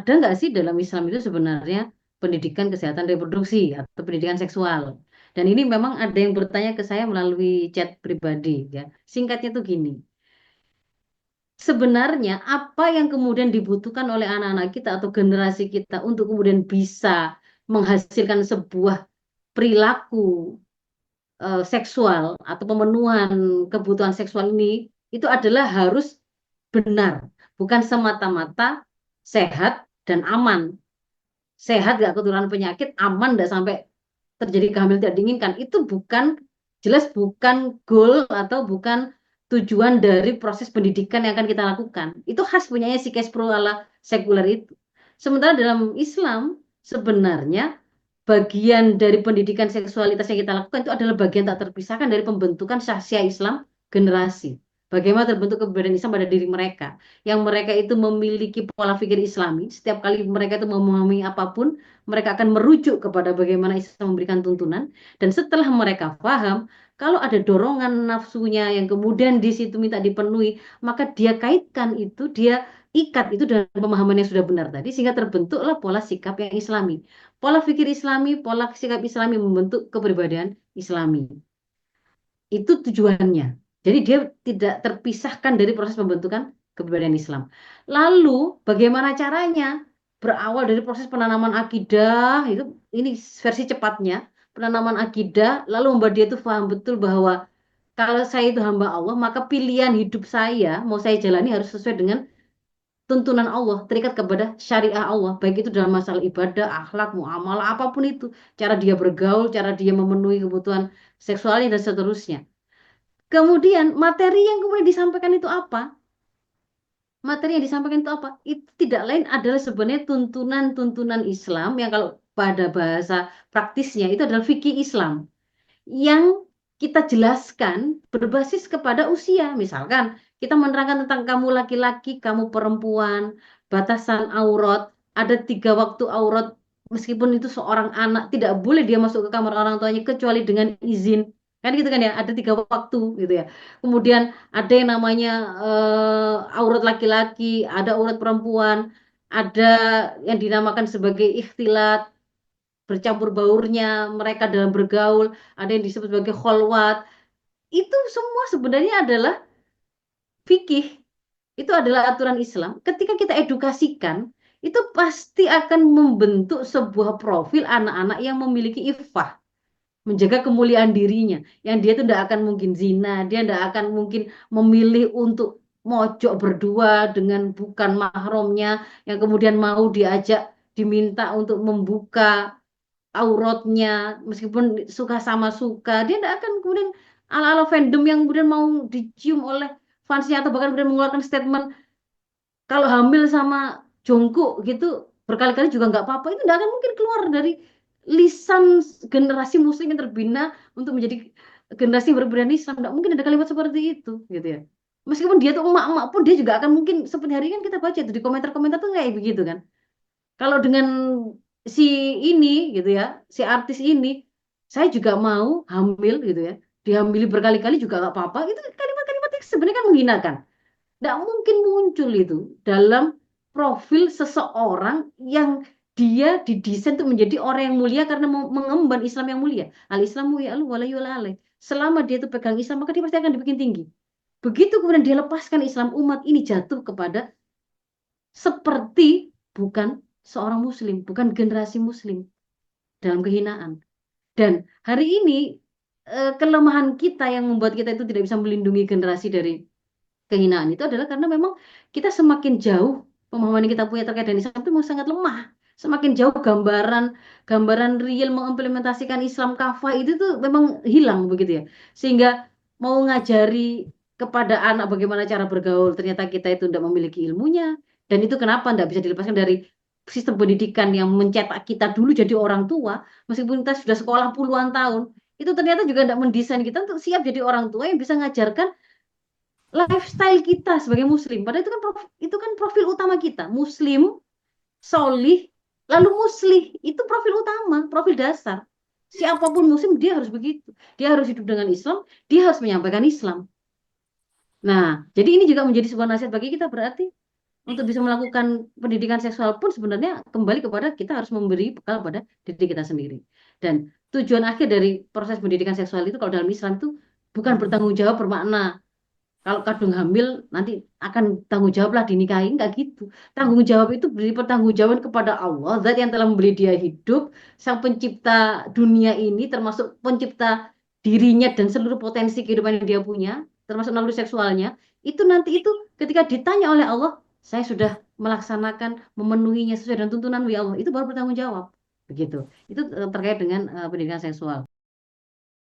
ada nggak sih dalam Islam itu sebenarnya pendidikan kesehatan reproduksi atau pendidikan seksual? Dan ini memang ada yang bertanya ke saya melalui chat pribadi ya. Singkatnya tuh gini. Sebenarnya apa yang kemudian dibutuhkan oleh anak-anak kita atau generasi kita untuk kemudian bisa menghasilkan sebuah perilaku seksual atau pemenuhan kebutuhan seksual ini itu adalah harus benar, bukan semata-mata sehat dan aman. Sehat gak ketularan penyakit, aman gak sampai terjadi kehamilan tidak diinginkan. Itu bukan jelas bukan goal atau bukan tujuan dari proses pendidikan yang akan kita lakukan. Itu khas punyanya si Kespro ala sekuler itu. Sementara dalam Islam sebenarnya bagian dari pendidikan seksualitas yang kita lakukan itu adalah bagian tak terpisahkan dari pembentukan syahsia Islam generasi. Bagaimana terbentuk keberadaan Islam pada diri mereka. Yang mereka itu memiliki pola pikir Islami. Setiap kali mereka itu memahami apapun, mereka akan merujuk kepada bagaimana Islam memberikan tuntunan. Dan setelah mereka paham, kalau ada dorongan nafsunya yang kemudian di situ minta dipenuhi, maka dia kaitkan itu, dia ikat itu dengan pemahaman yang sudah benar tadi, sehingga terbentuklah pola sikap yang Islami. Pola pikir Islami, pola sikap Islami membentuk kepribadian Islami. Itu tujuannya. Jadi dia tidak terpisahkan dari proses pembentukan kepribadian Islam. Lalu bagaimana caranya? Berawal dari proses penanaman akidah, itu ini versi cepatnya, penanaman akidah, lalu membuat dia itu paham betul bahwa kalau saya itu hamba Allah, maka pilihan hidup saya mau saya jalani harus sesuai dengan tuntunan Allah, terikat kepada syariah Allah, baik itu dalam masalah ibadah, akhlak, muamalah, apapun itu, cara dia bergaul, cara dia memenuhi kebutuhan seksualnya dan seterusnya. Kemudian materi yang kemudian disampaikan itu apa? Materi yang disampaikan itu apa? Itu tidak lain adalah sebenarnya tuntunan-tuntunan Islam yang kalau pada bahasa praktisnya itu adalah fikih Islam yang kita jelaskan berbasis kepada usia. Misalkan kita menerangkan tentang kamu laki-laki, kamu perempuan, batasan aurat, ada 3 waktu aurat, meskipun itu seorang anak, tidak boleh dia masuk ke kamar orang tuanya kecuali dengan izin. Kan gitu kan ya, ada 3 waktu gitu ya. Kemudian ada yang namanya aurat laki-laki, ada aurat perempuan, ada yang dinamakan sebagai ikhtilat, bercampur baurnya mereka dalam bergaul, ada yang disebut sebagai kholwat. Itu semua sebenarnya adalah fikih, itu adalah aturan Islam. Ketika kita edukasikan, itu pasti akan membentuk sebuah profil anak-anak yang memiliki iffah, menjaga kemuliaan dirinya, yang dia itu tidak akan mungkin zina, dia tidak akan mungkin memilih untuk mojok berdua dengan bukan mahramnya, yang kemudian mau diajak diminta untuk membuka auratnya meskipun suka sama suka dia tidak akan kemudian ala-ala fandom yang kemudian mau dicium oleh fansnya atau bahkan kemudian mengeluarkan statement kalau hamil sama Jungkook gitu berkali-kali juga nggak apa-apa itu tidak akan mungkin keluar dari lisan generasi muslim yang terbina untuk menjadi generasi yang berbudaya Islam tidak mungkin ada kalimat seperti itu gitu ya meskipun dia tuh emak-emak pun dia juga akan mungkin seperti hari ini kan kita baca itu di komentar-komentar tuh kayak begitu kan kalau dengan si ini gitu ya, si artis ini, saya juga mau hamil gitu ya, dihamili berkali-kali juga nggak apa-apa. Itu kalimat-kalimat yang sebenarnya kan menghinakan. Nggak mungkin muncul itu dalam profil seseorang yang dia didesain untuk menjadi orang yang mulia karena mengemban Islam yang mulia. Al-Islamu ya'lu wa la yu'la alaih. Selama dia itu pegang Islam, maka dia pasti akan dibikin tinggi. Begitu kemudian dia lepaskan Islam, umat ini jatuh kepada seperti bukan seorang muslim, bukan generasi muslim dalam kehinaan. Dan hari ini kelemahan kita yang membuat kita itu tidak bisa melindungi generasi dari kehinaan itu adalah karena memang kita semakin jauh pemahaman yang kita punya terkait dengan Islam itu memang sangat lemah. Semakin jauh gambaran gambaran real mengimplementasikan Islam kafah itu tuh memang hilang begitu ya. Sehingga mau ngajari kepada anak bagaimana cara bergaul, ternyata kita itu tidak memiliki ilmunya. Dan itu kenapa tidak bisa dilepaskan dari sistem pendidikan yang mencetak kita dulu jadi orang tua, meskipun kita sudah sekolah puluhan tahun, itu ternyata juga tidak mendesain kita untuk siap jadi orang tua yang bisa mengajarkan lifestyle kita sebagai muslim. Padahal itu kan profil utama kita, muslim, solih, lalu muslih. Itu profil utama, profil dasar. Siapapun muslim dia harus begitu. Dia harus hidup dengan Islam, dia harus menyampaikan Islam. Nah, jadi ini juga menjadi sebuah nasihat bagi kita berarti untuk bisa melakukan pendidikan seksual pun sebenarnya kembali kepada kita harus memberi bekal pada diri kita sendiri. Dan tujuan akhir dari proses pendidikan seksual itu kalau dalam Islam itu bukan bertanggung jawab bermakna kalau kadung hamil nanti akan tanggung jawab lah dinikahi, enggak gitu. Tanggung jawab itu beri pertanggungjawaban kepada Allah, zat yang telah memberi dia hidup, sang pencipta dunia ini, termasuk pencipta dirinya dan seluruh potensi kehidupan yang dia punya, termasuk naluri seksualnya. Itu nanti itu ketika ditanya oleh Allah, saya sudah melaksanakan, memenuhinya sesuai dengan tuntunan ya Allah, itu baru bertanggung jawab. Begitu. Itu terkait dengan pendidikan seksual.